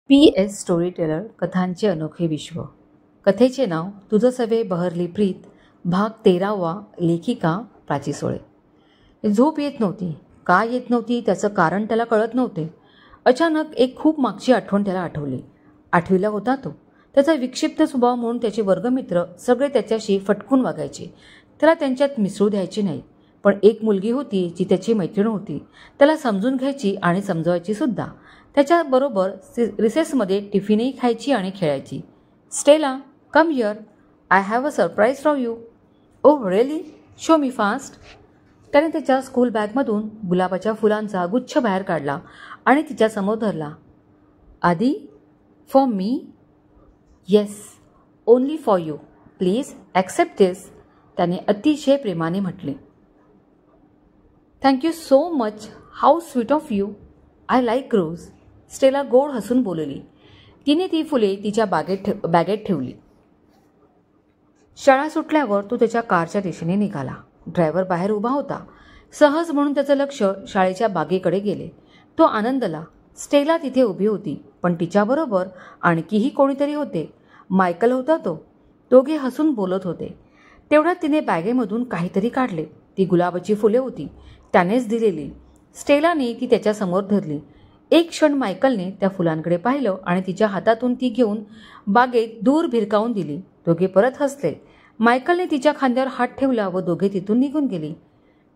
PS story teller कथांचे अनोखे विश्व. कथेचे नाव तुझं सवे बहरली प्रीत, भाग 13वा. लेखिका प्राची सोळे. झोप येत नव्हती. का येत नव्हती त्याचं कारण त्याला कळत नव्हते. अचानक एक खूप मागची आठवण त्याला आठवली. 8वीला होता तो. त्याचा विक्षिप्त स्वभाव म्हणून त्याचे वर्गमित्र सगळे त्याच्याशी फटकून वागायचे. त्याला त्यांच्यात मिसळू द्यायचे नाही. पण एक मुलगी होती जी त्याची मैत्रीण होती. त्याला समजून घ्यायची आणि समजवायची सुद्धा. त्याच्याबरोबर रिसेसमध्ये टिफिनही खायची आणि खेळायची. Stella, come here. I have a surprise from you. Oh really? Show me fast. त्याने त्याच्या स्कूल बॅगमधून गुलाबाच्या फुलांचा गुच्छ बाहेर काढला आणि तिच्यासमोर धरला. आधी? For me? Yes, only for you. Please accept this. त्याने अतिशय प्रेमाने म्हटले. Thank you so much. How sweet of you. I like rose. Stella गोड हसून बोलली. तिने ती फुले तिच्या बॅगेत ठेवली. शाळा सुटल्यावर तो त्याच्या कारच्या दिशेने निघाला. ड्रायव्हर बाहेर उभा होता. सहज म्हणून त्याचं लक्ष शाळेच्या बागेकडे गेले. तो आनंदला. स्टेला तिथे उभी होती, पण तिच्याबरोबर आणखीही कोणीतरी होते. मायकल होता तो. दोघे हसून बोलत होते. तेवढ्यात तिने बॅगेमधून काहीतरी काढले. ती गुलाबाची फुले होती, त्यानेच दिलेली. स्टेलाने ती त्याच्यासमोर धरली. एक क्षण मायकलने त्या फुलांकडे पाहिलं आणि तिच्या हातातून ती घेऊन बागेत दूर भिरकावून दिली. दोघे परत हसले. मायकलने तिच्या खांद्यावर हात ठेवला व दोघे तिथून निघून गेली.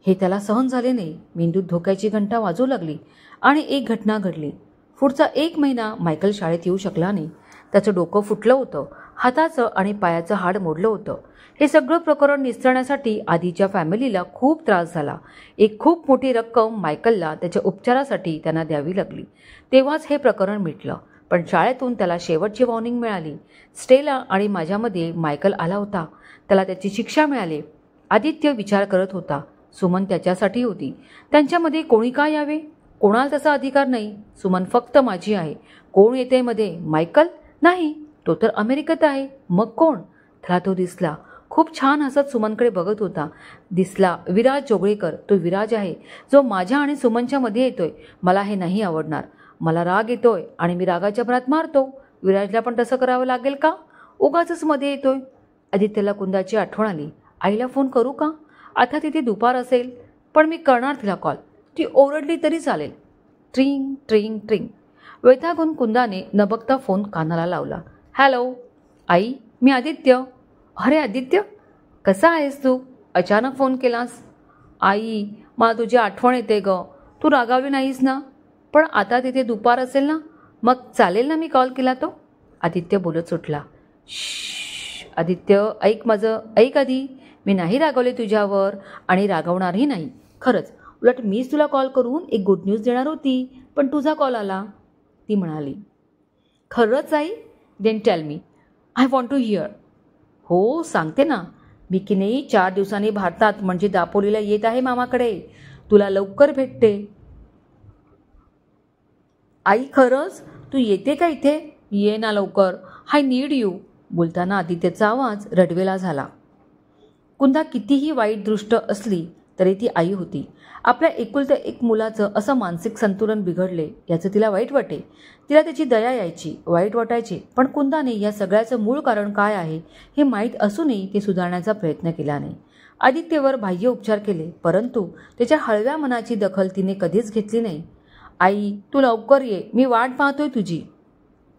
हे त्याला सहन झाले नाही. मेंदूत धोक्याची घंटा वाजू लागली आणि एक घटना घडली. पुढचा 1 महिना मायकल शाळेत येऊ शकला नाही. त्याचं डोकं फुटलं होतं. हाताचं आणि पायाचं हाड मोडलं होतं. हे सगळं प्रकरण निस्तरण्यासाठी आधीच्या फॅमिलीला खूप त्रास झाला. एक खूप मोठी रक्कम मायकलला त्याच्या उपचारासाठी त्यांना द्यावी लागली. तेव्हाच हे प्रकरण मिटलं. पण शाळेतून त्याला शेवटची वॉर्निंग मिळाली. स्टेला आणि माझ्यामध्ये मायकल आला होता. त्याला त्याची शिक्षा मिळाली. आदित्य विचार करत होता. सुमन त्याच्यासाठी होती. त्यांच्यामध्ये कोणी का यावे? कोणाला त्याचा अधिकार नाही. सुमन फक्त माझी आहे. कोण येते मध्ये? मायकल? नाही, तो तर अमेरिकेत आहे. मग कोण? त्याला तो दिसला. खूप छान हसत सुमनकडे बघत होता. दिसला विराज जोगळेकर. तो विराज आहे जो माझ्या आणि सुमनच्या मध्ये येतोय. मला हे नाही आवडणार. मला राग येतोय आणि मी रागाच्या भरात मारतो. विराजला पण तसं करावं लागेल का? उगाचच मध्ये येतोय. आदित्यला कुंदाची आठवण आली. आईला फोन करू का? आता तिथे दुपार असेल, पण मी करणार तिला कॉल. ती ओरडली तरी चालेल. ट्रिंग ट्रिंग ट्रिंग. वैतागून कुंदाने न बघता फोन कानाला लावला. हॅलो आई, मी आदित्य. अरे आदित्य, कसा आहेस तू? अचानक फोन केलास? आई, मला तुझी आठवण येते ग. तू रागावली नाहीस ना? पण आता तिथे दुपार असेल ना? मग चालेल ना मी कॉल केला तो? आदित्य बोलत सुटला. श्श्श आदित्य, ऐक माझं, ऐक आधी. मी नाही रागवले तुझ्यावर आणि रागवणारही नाही. खरंच, उलट मीच तुला कॉल करून एक गुड न्यूज देणार होती, पण तुझा कॉल आला. ती म्हणाली. खरंच आई? Then tell me. I want to hear. हो सांगते ना. मी की नाही 4 दिवसांनी भारतात म्हणजे दापोलीला येत आहे मामाकडे. तुला लवकर भेटते. आई खरंच? तू येते का इथे? ये ना लवकर. I need you. बोलताना आदित्यचा आवाज रडवेला झाला. कुंदा कितीही वाईट दृष्ट असली तरी ती आई होती. आपल्या एकुलत्या एक मुलाचं असं मानसिक संतुलन बिघडले याचं तिला वाईट वाटे. तिला त्याची दया यायची, वाईट वाटायचे. पण कुंदाने या सगळ्याचं मूळ कारण काय आहे हे माहीत असूनही ते सुधारण्याचा प्रयत्न केला नाही. आदित्यवर बाह्य उपचार केले, परंतु त्याच्या हळव्या मनाची दखल तिने कधीच घेतली नाही. आई, तू लवकर ये. मी वाट पाहतोय तुझी.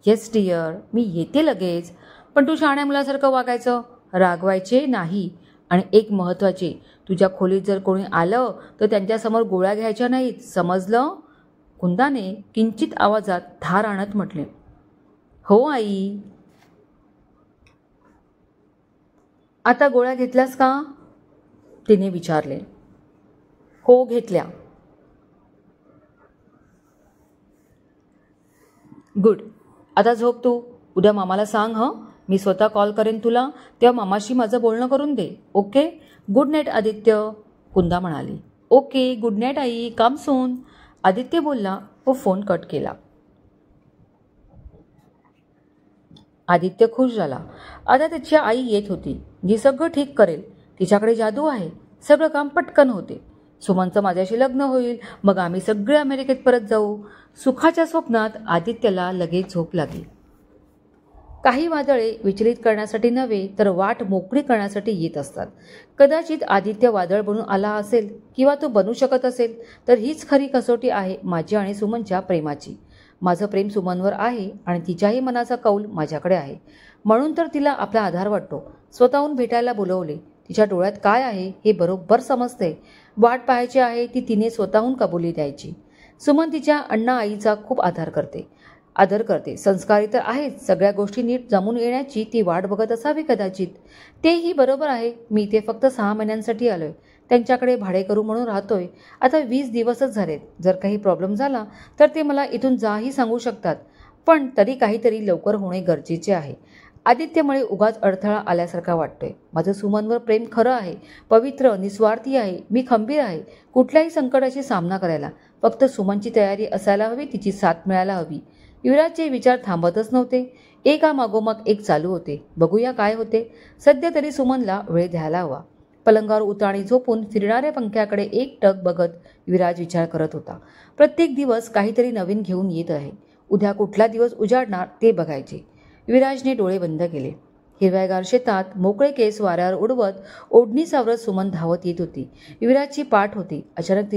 येस डिअर, मी येते लगेच. पण तू शहाण्या मुलासारखं वागायचं, रागवायचे नाही. आणि एक महत्त्वाचे, तुझ्या खोलीत जर कोणी आलं तर त्यांच्यासमोर गोळ्या घ्यायच्या नाहीत, समजलं? कुंदाने किंचित आवाजात धार आणत म्हटले. हो आई. आता गोळ्या घेतल्यास का? तिने विचारले. हो घेतल्या. गुड. आता झोप तू. उद्या मामाला सांग हं. मी स्वतः कॉल करेन तुला, तेव्हा मामाशी माझं बोलणं करून दे. Okay? Good night Aditya. Kunda म्हणाली. ओके, गुड नाईट आई. Come soon. आदित्य बोलला व फोन कट केला. आदित्य खुश झाला. आता त्याची आई येत होती, जी सगळं ठीक करेल. तिच्याकडे जादू आहे. सगळं काम पटकन होते. सुमनचं माझ्याशी लग्न होईल, मग आम्ही सगळे अमेरिकेत परत जाऊ. सुखाच्या स्वप्नात आदित्यला लगेच झोप लागली. काही वादळे विचलित करण्यासाठी नव्हे तर वाट मोकळी करण्यासाठी येत असतात. कदाचित आदित्य वादळ बनून आला असेल किंवा तो बनू शकत असेल, तर हीच खरी कसोटी आहे माझी आणि सुमनच्या प्रेमाची. माझं प्रेम सुमनवर आहे आणि तिच्याही मनाचा कौल माझ्याकडे आहे. म्हणून तर तिला आपला आधार वाटतो. स्वतःहून भेटायला बोलवले. तिच्या डोळ्यात काय आहे हे बरोबर समजते. वाट पाहायची आहे ती तिने स्वतःहून कबुली द्यायची. सुमन तिच्या अण्णा आईचा खूप आदर करते. संस्कारी तर आहेच. सगळ्या गोष्टी नीट जमून येण्याची ती वाट बघत असावी कदाचित. तेही बरोबर आहे. मी इथे फक्त 6 महिन्यांसाठी आलोय. त्यांच्याकडे भाडेकरू म्हणून राहतोय. आता 20 दिवसच झालेत. जर काही प्रॉब्लेम झाला तर ते मला इथून जाही सांगू शकतात. पण तरी काहीतरी लवकर होणे गरजेचे आहे. आदित्यमुळे उगाच अडथळा आल्यासारखा वाटतोय. माझं सुमनवर प्रेम खरं आहे, पवित्र, निस्वार्थी आहे. मी खंबीर आहे कुठल्याही संकटाशी सामना करायला. फक्त सुमनची तयारी असायला हवी, तिची साथ मिळायला हवी. युवराजचे विचार थांबतच नव्हते. एकामागोमाग एक चालू होते. बघूया काय होते. सध्या तरी सुमनला वेळ द्यायला हवा. पलंगावर उताणी झोपून फिरणाऱ्या पंख्याकडे एकटक बघत विराज विचार करत होता. प्रत्येक दिवस काहीतरी नवीन घेऊन येत आहे. उद्या कुठला दिवस उजाडणार ते बघायचे. विराजने डोळे बंद केले. हिरव्यागार शेतात मोकळे केस वाऱ्यावर उडवत ओढणी सावरत सुमन धावत येत होती. विराजची पाठ होती. अचानक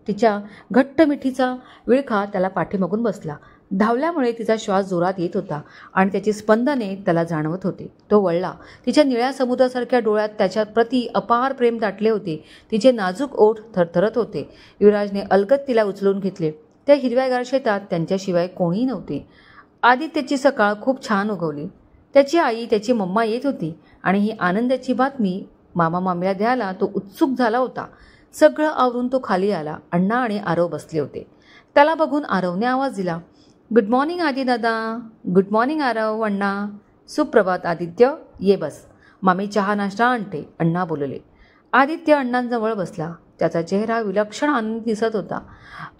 तिच्या घट्ट मिठीचा विळखा त्याला पाठीमागून बसला. धावल्यामुळे तिचा श्वास जोरात येत होता आणि त्याची स्पंदने त्याला जाणवत होते. तो वळला. तिच्या निळ्या समुद्रासारख्या डोळ्यात त्याच्या प्रती अपार प्रेम दाटले होते. तिचे नाजूक ओठ थरथरत होते. युवराजने अलगद तिला उचलून घेतले. त्या हिरव्यागार शेतात त्यांच्याशिवाय कोणीही नव्हते. आदित्यची सकाळ खूप छान उगवली. त्याची आई, त्याची मम्मा येत होती आणि ही आनंदाची बातमी मामा मामीला द्यायला तो उत्सुक झाला होता. सगळं आवरून तो खाली आला. अण्णा आणि आरव बसले होते. त्याला बघून आरवने आवाज दिला, गुड मॉर्निंग आदी दादा. गुड मॉर्निंग आरव अण्णा. सुप्रभात आदित्य, ये बस. मामी चहा नाश्ता आणते, अण्णा बोलले. आदित्य अण्णांजवळ बसला. त्याचा चेहरा विलक्षण आनंद दिसत होता.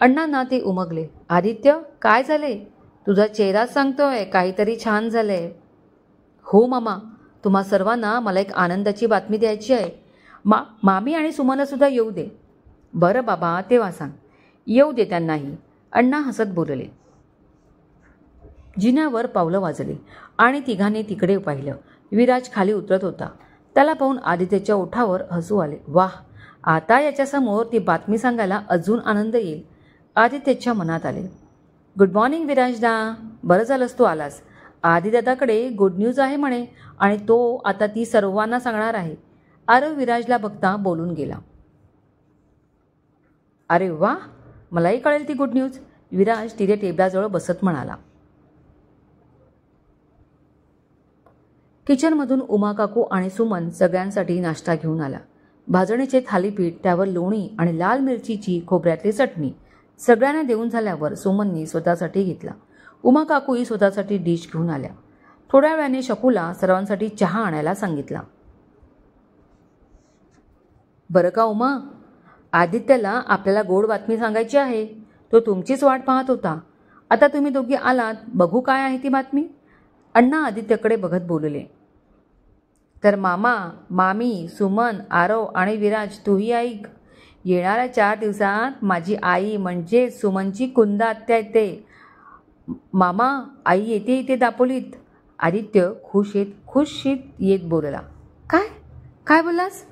अण्णांना ते उमगले. आदित्य, काय झाले? तुझा चेहराच सांगतोय काहीतरी छान झालंय. हो मामा, तुम्हा सर्वांना मला एक आनंदाची बातमी द्यायची आहे. मामी आणि सुमनला सुद्धा येऊ दे. बरं बाबा, तेव्हा सांग. येऊ दे त्यांनाही, अण्णा हसत बोलले. जिन्यावर पावलं वाजली आणि तिघांनी तिकडे पाहिलं. विराज खाली उतरत होता. त्याला पाहून आदित्यच्या ओठावर हसू आले. वाह, आता याच्यासमोर ती बातमी सांगायला अजून आनंद येईल. आदित्यच्या मनात आले. गुड मॉर्निंग विराजदा. बरं झालंस तू आलास. आदिदादाकडे गुड न्यूज आहे म्हणे आणि तो आता ती सर्वांना सांगणार आहे. आरव विराजला बघता बोलून गेला. अरे वा, मलाही कळेल ती गुड न्यूज. विराज तिथे टेबलाजवळ बसत म्हणाला. किचनमधून उमा काकू आणि सुमन सगळ्यांसाठी नाश्ता घेऊन आला. भाजणीचे थालीपीठ, त्यावर लोणी आणि लाल मिरचीची खोबऱ्यातली चटणी. सगळ्यांना देऊन झाल्यावर सुमननी स्वतःसाठी घेतला. उमा काकूही स्वतःसाठी डिश घेऊन आल्या. थोड्या वेळाने शकूला सर्वांसाठी चहा आणायला सांगितला. बरं का उमा, आदित्यला आपल्याला गोड बातमी सांगायची आहे. तो तुमचीच वाट पाहत होता. आता तुम्ही दोघी आलात, बघू काय आहे ती बातमी. अण्णा आदित्यकडे बघत बोलले. तर मामा, मामी, सुमन, आरव आणि विराज, तूही ऐक. येणाऱ्या 4 दिवसात माझी आई म्हणजे सुमनची कुंदा आत्या येते. मामा, आई येते इथे दापोलीत. आदित्य खुश येत बोलला. काय काय बोललास?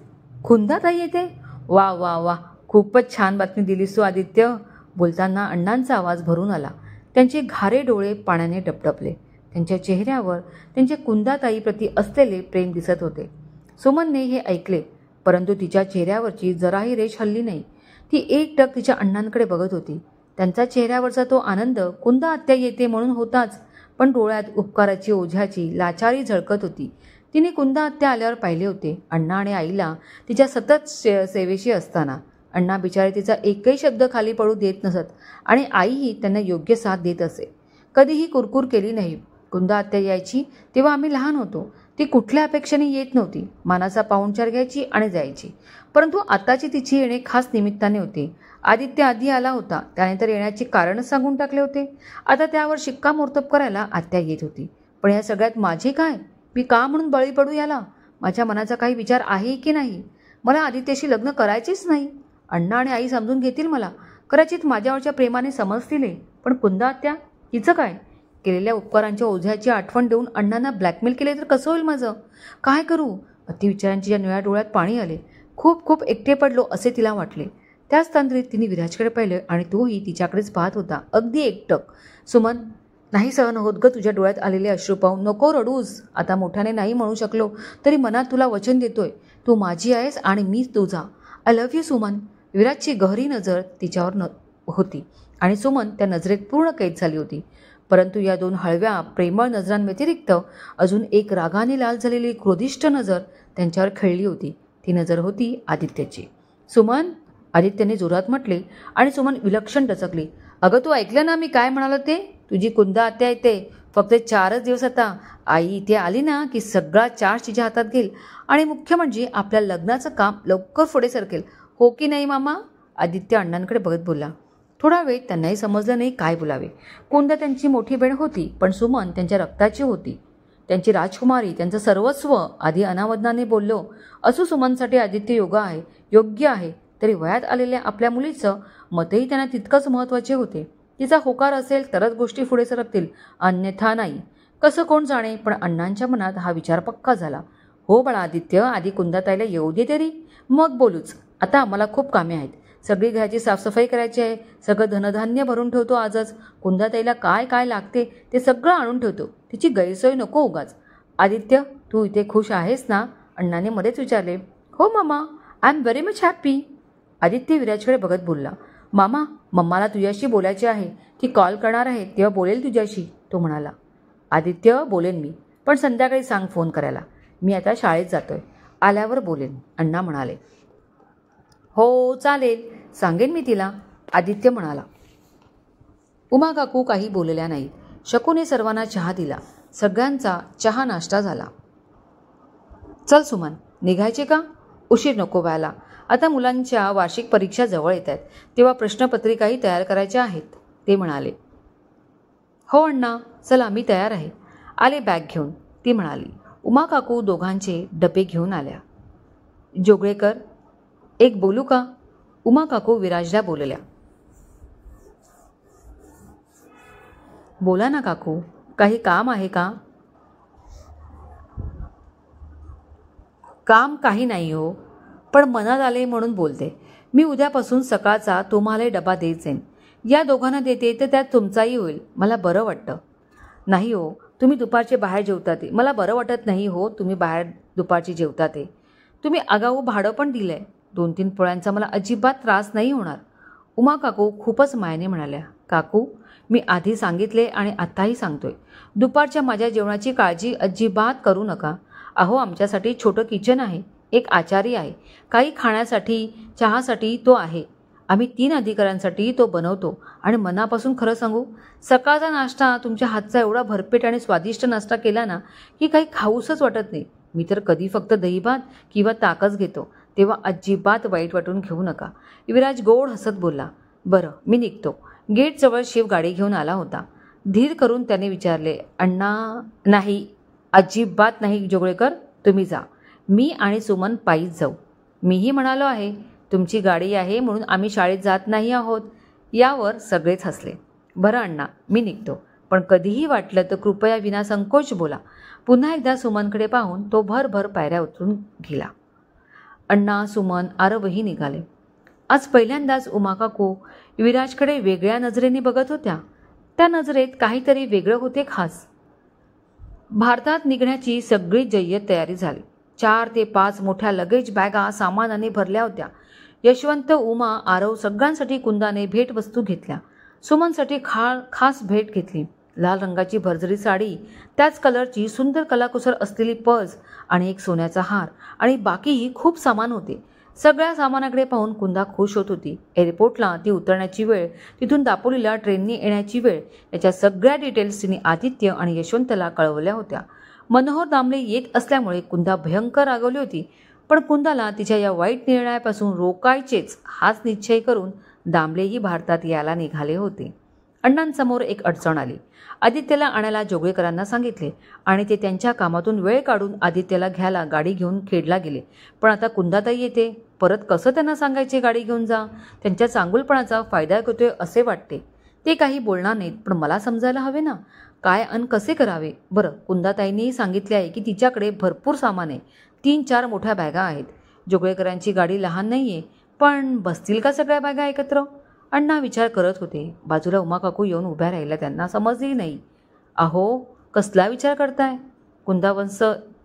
कुंदात आई येते? वा वा वा, खूपच छान बातमी दिलीस तू आदित्य. बोलताना अण्णांचा आवाज भरून आला. त्यांचे घारे डोळे पाण्याने टपटपले. त्यांच्या चेहऱ्यावर त्यांच्या कुंदाताईप्रती असलेले प्रेम दिसत होते. सुमनने हे ऐकले, परंतु तिच्या चेहऱ्यावरची जराही रेष हलली नाही. ती एकटक तिच्या अण्णांकडे बघत होती. त्यांचा चेहऱ्यावरचा तो आनंद कुंदा आत्या येते म्हणून होताच, पण डोळ्यात उपकाराची, ओझ्याची लाचारी झळकत होती. तिने कुंदा आत्या आल्यावर पाहिले होते अण्णा आणि आईला तिच्या सतत सेवेशी असताना. अण्णा बिचारे तिचा एकही शब्द खाली पडू देत नसत आणि आईही त्यांना योग्य साथ देत असे. कधीही कुरकुर केली नाही. कुंदा आत्या यायची तेव्हा आम्ही लहान होतो. ती कुठल्या अपेक्षेने येत नव्हती. मानाचा पाहुणचार घ्यायची आणि जायची. परंतु आताची तिची येणे खास निमित्ताने होते. आदित्य आधी आला होता, त्याने तर येण्याचे कारणच सांगून टाकले होते. आता त्यावर शिक्कामोर्तब करायला आत्या येत होती. पण या सगळ्यात माझे काय? मी का म्हणून बळी पडू याला? माझ्या मनाचा काही विचार आहे की नाही? मला आदित्यशी लग्न करायचेच नाही. अण्णा आणि आई समजून घेतील मला. कदाचित माझ्यावरच्या प्रेमाने समजतील. पण कुंदा आत्या, तिचं काय? केलेल्या उपकारांच्या ओझ्याची आठवण देऊन अण्णांना ब्लॅकमेल केले तर कसं होईल माझं? काय करू? अतिविचारांच्या निळ्या डोळ्यात पाणी आले. खूप खूप एकटे पडलो असे तिला वाटले. त्याच तंद्रीत तिने विराजकडे पाहिले आणि तोही तिच्याकडेच पाहत होता, अगदी एकटक. सुमन, नाही सहन होत ग तुझ्या डोळ्यात आलेले अश्रू पाहून. नको रडूस. आता मोठ्याने नाही म्हणू शकलो तरी मनात तुला वचन देतोय. तू माझी आहेस आणि मी तुझा. I love you Suman. विराजची गहरी नजर तिच्यावर होती आणि सुमन त्या नजरेत पूर्ण कैद झाली होती. परंतु या दोन हळव्या प्रेमळ नजरांव्यतिरिक्त अजून एक रागाने लाल झालेली क्रोधिष्ट नजर त्यांच्यावर खेळली होती. ती नजर होती आदित्यची. सुमन, आदित्यने जोरात म्हटले आणि सुमन विलक्षण डचकली. अगं, तू ऐकलं ना मी काय म्हणालो ते? तुझी कुंदा आत्या येते. फक्त 4च दिवस. आता आई इथे आली ना की सगळा चार्ज तिच्या हातात घेईल आणि मुख्य म्हणजे आपल्या लग्नाचं काम लवकर पुढे सरकेल. हो की नाही मामा? आदित्य अण्णांकडे बघत बोलला. थोडा वेळ त्यांनाही समजलं नाही काय बोलावे. कुंदा त्यांची मोठी बहीण होती, पण सुमन त्यांच्या रक्ताची होती, त्यांची राजकुमारी, त्यांचं सर्वस्व. आधी अनावधानाने बोललो असो सुमनसाठी आदित्य योग्य आहे. तरी वयात आलेल्या आपल्या मुलीचं मतही त्यांना तितकंच महत्त्वाचे होते. तिचा होकार असेल तरच गोष्टी पुढे सरकतील, अन्यथा नाही. कसं कोण जाणे, पण अण्णांच्या मनात हा विचार पक्का झाला. हो बाळा आदित्य, आधी कुंदाताईला येऊ दे तरी, मग बोलूच. आता आम्हाला खूप कामे आहेत. सगळी घराची साफसफाई करायची आहे. सगळं धनधान्य भरून ठेवतो आजच. कुंदाताईला काय काय लागते ते सगळं आणून ठेवतो. तिची गैरसोय नको उगाच. आदित्य, तू इथे खुश आहेस ना? अण्णाने मध्येच विचारले. हो मामा, I am very much happy. Aditya विराजकडे बघत बोलला. मामा, मम्माला तुझ्याशी बोलायचे आहे. ती कॉल करणार आहे तेव्हा बोलेल तुझ्याशी, तो म्हणाला. आदित्य, बोलेन मी, पण संध्याकाळी सांग फोन करायला. मी आता शाळेत जातोय, आल्यावर बोलेन, अण्णा म्हणाले. हो चालेल, सांगेन मी तिला, आदित्य म्हणाला. उमा काकू काही बोलल्या नाहीत. शकूने सर्वांना चहा दिला. सगळ्यांचा चहा नाश्ता झाला. चल सुमन, निघायचे का? उशीर नको व्हायला. आता मुलांच्या वार्षिक परीक्षा जवळ येत आहेत, तेव्हा प्रश्नपत्रिकाही तयार करायच्या आहेत, ते म्हणाले. हो अण्णा, चला मी तयार आहे, आले बॅग घेऊन, ती म्हणाली. उमा काकू दोघांचे डबे घेऊन आल्या. जोगळेकर, एक बोलू का? उमा काकू विराजला बोलल्या. बोला ना काकू, काही काम आहे का? काम काही नाही हो, पण मनात आले म्हणून बोलते. मी उद्यापासून सकाळचा तुम्हाला डबा देत जाईन. या दोघांना देते तर त्यात तुमचाही होईल, मला बरं वाटतं. नाही हो, तुम्ही दुपारचे बाहेर जेवता ते मला बरं वाटत नाही हो. तुम्ही बाहेर दुपारची जेवता ते. तुम्ही आगाऊ भाडं पण दिलं आहे. 2-3 पोळ्यांचा मला अजिबात त्रास नाही होणार. उमा काकू खूपच मायने म्हणाल्या. काकू, मी आधी सांगितले आणि आत्ताही सांगतोय, दुपारच्या माझ्या जेवणाची काळजी अजिबात करू नका. अहो, आमच्यासाठी छोटं किचन आहे, एक आचारी आहे, काही खाण्यासाठी चहासाठी तो आहे. आम्ही 3 अधिकाऱ्यांसाठी तो बनवतो आणि मनापासून खरं सांगू, सकाळचा नाश्ता तुमच्या हातचा एवढा भरपेट आणि स्वादिष्ट नाश्ता केला ना की काही खाऊसच वाटत नाही. मी तर कधी फक्त दहीभात किंवा ताकच घेतो, तेव्हा अजिबात वाईट वाटून घेऊ नका. विराज गोड हसत बोलला. बरं, मी निघतो. गेटजवळ शिव गाडी घेऊन आला होता. धीर करून त्याने विचारले. अण्णा? नाही, अजिबात नाही जोगळेकर, तुम्ही जा. मी आणि सुमन पायीच जाऊ. मीही म्हणालो आहे, तुमची गाडी आहे म्हणून आम्ही शाळेत जात नाही आहोत. यावर सगळेच हसले. बरं अण्णा, मी निघतो, पण कधीही वाटलं तर कृपया विना संकोच बोला. पुन्हा एकदा सुमनकडे पाहून तो भरभर पायऱ्या उतरून गेला. अण्णा, सुमन, आरवही निघाले. आज पहिल्यांदाच उमा काकू विराजकडे वेगळ्या नजरेने बघत होत्या. त्या नजरेत काहीतरी वेगळं होते खास. भारतात निघण्याची सगळी जय्यत तयारी झाली. 4 ते 5 मोठ्या लगेज बॅगा सामानाने भरल्या होत्या. यशवंत, उमा, आरव सगळ्यांसाठी कुंदाने भेटवस्तू घेतल्या. सुमनसाठी खास भेट घेतली. लाल रंगाची भरजरी साडी, त्याच कलरची सुंदर कलाकुसर असलेली पर्स आणि एक सोन्याचा हार आणि बाकीही खूप सामान होते. सगळ्या सामानाकडे पाहून कुंदा खुश होत होती. एअरपोर्टला ती उतरण्याची वेळ, तिथून दापोलीला ट्रेनने येण्याची वेळ, याच्या सगळ्या डिटेल्स तिने आदित्य आणि यशवंतला कळवल्या होत्या. मनोहर दामले येत असल्यामुळे कुंदा भयंकर रागवली होती, पण कुंदाला तिच्या या वाईट निर्णयापासून रोकायचेच हाच निश्चय करून दामलेही भारतात यायला निघाले होते. अण्णांसमोर एक अडचण आली. आदित्यला आणायला जोगळेकरांना सांगितले आणि ते त्यांच्या कामातून वेळ काढून आदित्यला घ्यायला गाडी घेऊन खेडला गेले. पण आता कुंदाताई येते, परत कसं त्यांना सांगायचे गाडी घेऊन जा? त्यांच्या चांगुलपणाचा फायदा घेतोय असे वाटते. ते काही बोलणार नाहीत, पण मला समजायला हवे ना काय अन कसे करावे. बरं, कुंदाताईंनी सांगितले आहे की तिच्याकडे भरपूर सामान आहे. 3-4 मोठ्या बॅगा आहेत. जोगळेकरांची गाडी लहान नाही आहे, पण बसतील का सगळ्या बॅगा एकत्र? अण्णा विचार करत होते. बाजूला उमा काकू येऊन उभ्या राहिल्या. त्यांना समजली नाही. अहो, कसला विचार करताय? कुंदावंश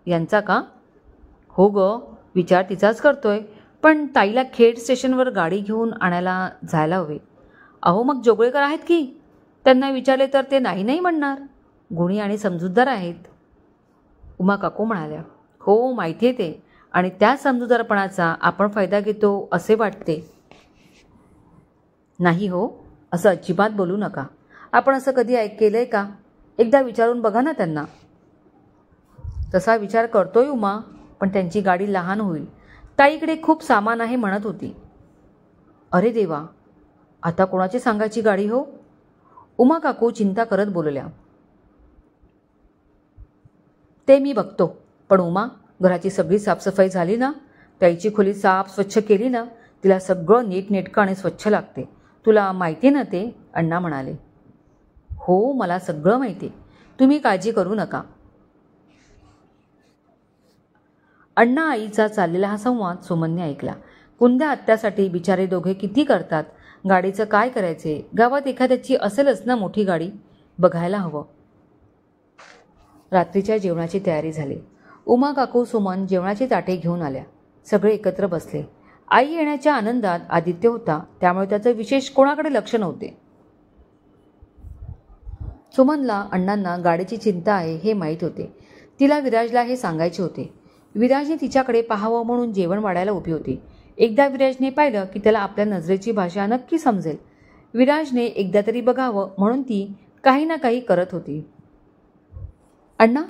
यांचा का? हो ग, विचार तिचाच करतोय, पण ताईला खेड स्टेशनवर गाडी घेऊन आणायला जायला हवे. अहो, मग जोगळेकर आहेत की, त्यांना विचारले तर ते नाही नाही म्हणणार. गुणी आणि समजूतदार आहेत. उमा काकू म्हणाल्या. हो, माहिती आहे ते, आणि त्या समजूतदारपणाचा आपण फायदा घेतो असे वाटते. नाही हो, असं अजिबात बोलू नका. आपण असं कधी केलंय का? एकदा विचारून बघा ना त्यांना. तसा विचार करतोय उमा, पण त्यांची गाडी लहान होईल. ताईकडे खूप सामान आहे म्हणत होती. अरे देवा, आता कोणाची सांगायची गाडी हो? उमा काकू चिंता करत बोलल्या. ते मी बघतो. पण उमा, घराची सगळी साफसफाई झाली ना? ताईची खोली साफ स्वच्छ केली ना? तिला सगळं नीटनेटकं आणि स्वच्छ लागते. तुला माहिती ना ते? अण्णा म्हणाले. हो, मला सगळं माहिती. तुम्ही काळजी करू नका. अण्णा आईचा चाललेला हा संवाद सुमनने ऐकला. कुंद्या आत्यासाठी बिचारे दोघे किती करतात. गाडीचं काय करायचे? गावात एखाद्याची असेलच ना मोठी गाडी, बघायला हवं. रात्रीच्या जेवणाची तयारी झाली. उमा काकू सुमन जेवणाची ताटे घेऊन आल्या. सगळे एकत्र बसले. आई येण्याच्या आनंदात आदित्य होता, त्यामुळे त्याचं विशेष कोणाकडे लक्ष नव्हते. सुमनला अण्णांना गाडीची चिंता आहे हे माहीत होते. तिला विराजला हे सांगायचे होते. विराजने तिच्याकडे पाहावं म्हणून जेवण वाढायला उभी होती. एकदा विराजने पाहिलं की त्याला आपल्या नजरेची भाषा नक्की समजेल. विराजने एकदा तरी बघावं म्हणून ती काही ना काही करत होती. अण्णा,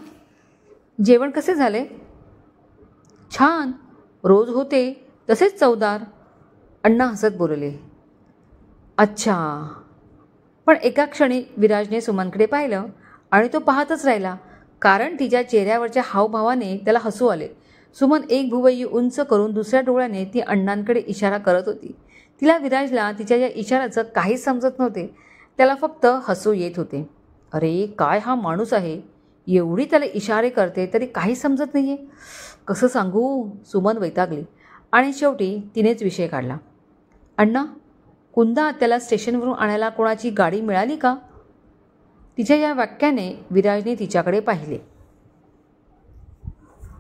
जेवण कसे झाले? छान, रोज होते तसेच चवदार. अण्णा हसत बोलले. अच्छा. पण एका क्षणी विराजने सुमनकडे पाहिलं आणि तो पाहतच राहिला, कारण तिच्या चेहऱ्यावरच्या हावभावाने त्याला हसू आले. सुमन एक भुवई उंच करून दुसऱ्या डोळ्याने ती अण्णांकडे इशारा करत होती. तिला विराजला तिच्या या इशाऱ्याचं काहीच समजत नव्हते. त्याला फक्त हसू येत होते. अरे काय हा माणूस आहे, एवढी त्याला इशारे करते तरी काही समजत नाही आहे. कसं सांगू? सुमन वैतागली आणि शेवटी तिनेच विषय काढला. अण्णा, कुंदा त्याला स्टेशनवरून आणायला कोणाची गाडी मिळाली का? तिच्या या वाक्याने विराजने तिच्याकडे पाहिले.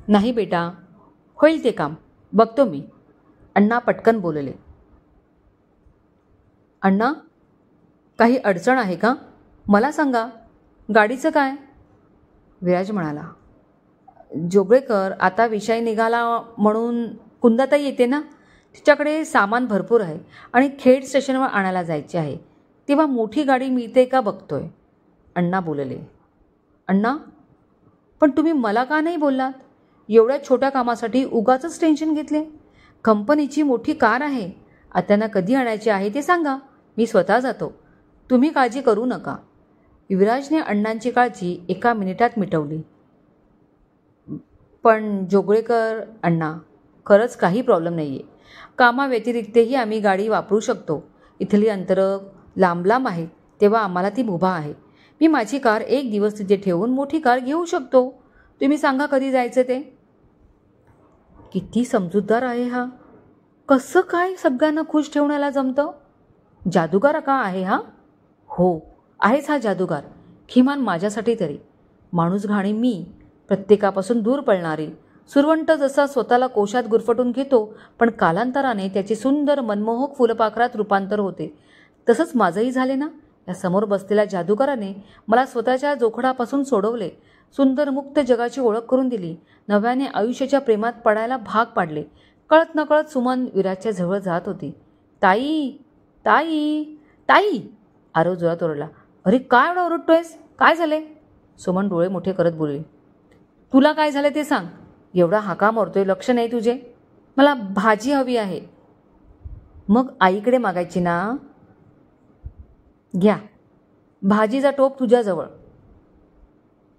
नाही बेटा, होईल ते काम, बघतो मी. अण्णा पटकन बोलले. अण्णा, काही अडचण आहे का? मला सांगा. गाडीचं काय? विराज म्हणाला. जोगळेकर आता विषय निघाला म्हणून कुंदाताई येते ना, तिच्याकडे सामान भरपूर आहे आणि खेड स्टेशनवर आणायला जायचे आहे, तेव्हा मोठी गाडी मिळते का बघतोय. अण्णा बोलले. अण्णा, पण तुम्ही मला का नाही बोललात? एवढ्या छोट्या कामासाठी उगाचच टेन्शन घेतले. कंपनीची मोठी कार आहे. आत्यांना कधी आणायचे आहे ते सांगा, मी स्वतः जातो. तुम्ही काळजी करू नका. युवराजने अण्णांची काळजी एका मिनिटात मिटवली. पण जोगळेकर अण्णा, खरंच काही प्रॉब्लेम नाही आहे. कामाव्यतिरिक्तही आम्ही गाडी वापरू शकतो. इथली अंतरं लांब लांब आहेत, तेव्हा आम्हाला ती मुभा आहे. मी माझी कार एक दिवस तिथे ठेवून मोठी कार घेऊ शकतो. तुम्ही सांगा कधी जायचं ते. किती समजूतदार आहे हा. कसं काय सगळ्यांना खुश ठेवण्याला जमतं? जादूगार का आहे हा? हो, आहेच हा जादूगार, किमान माझ्यासाठी तरी. माणूस घाणी मी, प्रत्येकापासून दूर पळणारी. सुरवंट जसा स्वतःला कोशात गुरफटून घेतो, पण कालांतराने त्याचे सुंदर मनमोहक फुलपाखरात रूपांतर होते, तसंच माझंही झाले ना. या समोर बसलेल्या जादूगाराने मला स्वतःच्या जोखडापासून सोडवले, सुंदर मुक्त जगाची ओळख करून दिली, नव्याने आयुष्याच्या प्रेमात पडायला भाग पाडले. कळत नकळत सुमन विराजच्या जवळ जात होती. ताई, ताई, ताई, आरव जोरात ओरडला. अरे काय एवढा ओरडतोयस? काय झाले? सुमन डोळे मोठे करत बोलली. तुला काय झालं ते सांग. एवढा हाका मारतोय, लक्ष नाही तुझे? मला भाजी हवी आहे. मग आईकडे मागायची ना. घ्या. भाजीचा टोप तुझ्याजवळ.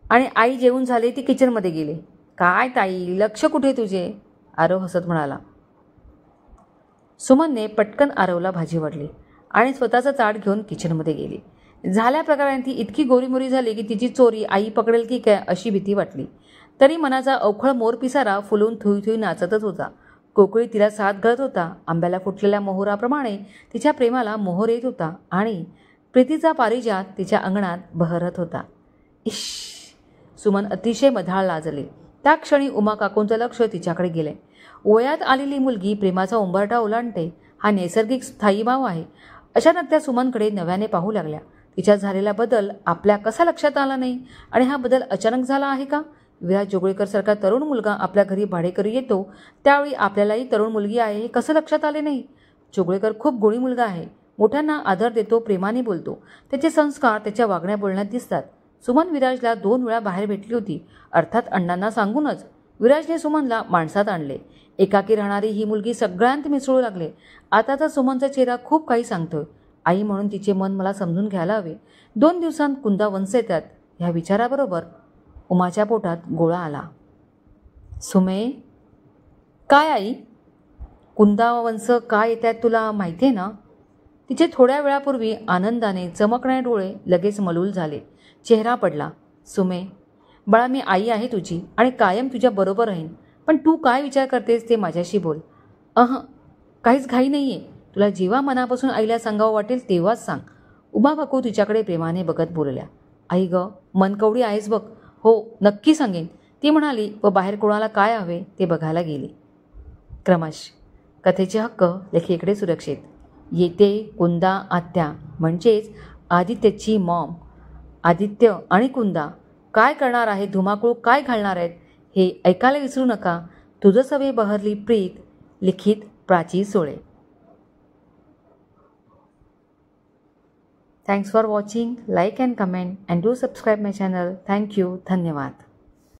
आणि आई जेवून झाले ती किचनमध्ये गेली. काय ताई, लक्ष कुठे तुझे? आरव हसत म्हणाला. सुमनने पटकन आरवला भाजी वाढली आणि स्वतःचं ताट घेऊन किचनमध्ये गेली. झाल्या प्रकाराने ती इतकी गोरीमोरी झाली की तिची चोरी आई पकडेल की काय अशी भीती वाटली. तरी मनाचा अवखळ मोरपिसारा फुलून थुई थुई नाचतच होता. कोकळी तिला साथ घालत होता. आंब्याला फुटलेल्या मोहोराप्रमाणे तिच्या प्रेमाला मोहर येत होता आणि प्रीतीचा पारिजात तिच्या अंगणात बहरत होता. इश! सुमन अतिशय मधाळ लाजली. त्या क्षणी उमा काकूंचं लक्ष तिच्याकडे गेले. वयात आलेली मुलगी प्रेमाचा उंबरठा ओलांडते हा नैसर्गिक स्थायी भाव आहे. अचानक त्या सुमनकडे नव्याने पाहू लागल्या. तिच्यात झालेला बदल आपल्या कसा लक्षात आला नाही आणि हा बदल अचानक झाला आहे का? विराज जोगळेकरसारखा तरुण मुलगा आपल्या घरी भाडेकरी येतो त्यावेळी आपल्यालाही तरुण मुलगी आहे हे कसं लक्षात आले नाही? जोगळेकर खूप गुणी मुलगा आहे. मोठ्यांना आदर देतो, प्रेमाने बोलतो. त्याचे संस्कार त्याच्या वागण्या बोलण्यात दिसतात. सुमन विराजला 2 वेळा बाहेर भेटली होती, अर्थात अण्णांना सांगूनच. विराजने सुमनला माणसात आणले. एकाकी राहणारी ही मुलगी सगळ्यांत मिसळू लागले. आता तर सुमनचा चेहरा खूप काही सांगतोय. आई म्हणून तिचे मन मला समजून घ्यायला हवे. 2 दिवसांत कुंदा वंश येतात. ह्या विचाराबरोबर उमाच्या पोटात गोळा आला. सुमे, काय आई? कुंदा वंश काय येतात तुला माहिती आहे ना? तिचे थोड्या वेळापूर्वी आनंदाने चमकणारे डोळे लगेच मलूल झाले. चेहरा पडला. सुमे, बाळा, मी आई आहे तुझी आणि कायम तुझ्या बरोबर राहीन. पण तू काय विचार करतेस ते माझ्याशी बोल. काहीच घाई नाही आहे. तुला जेव्हा मनापासून आईला सांगावं वाटेल तेव्हाच सांग. उमा काकू तिच्याकडे प्रेमाने बघत बोलल्या. आई ग, मनकवडी आहेस बघ. हो, नक्की सांगेन, ती म्हणाली व बाहेर कोणाला काय हवे ते बघायला गेली. क्रमश कथेचे हक्क लेखिकेकडे सुरक्षित. येते कुंदा आत्या म्हणजेच आदित्यची मॉम. आदित्य आणि कुंदा काय करणार आहे, धुमाकूळ काय घालणार आहेत हे ऐकायला विसरू नका. तुझं सवे बहरली प्रीत, लिखित Prachi सोळे. Thanks for watching. Like and comment and do subscribe my channel. Thank you. धन्यवाद.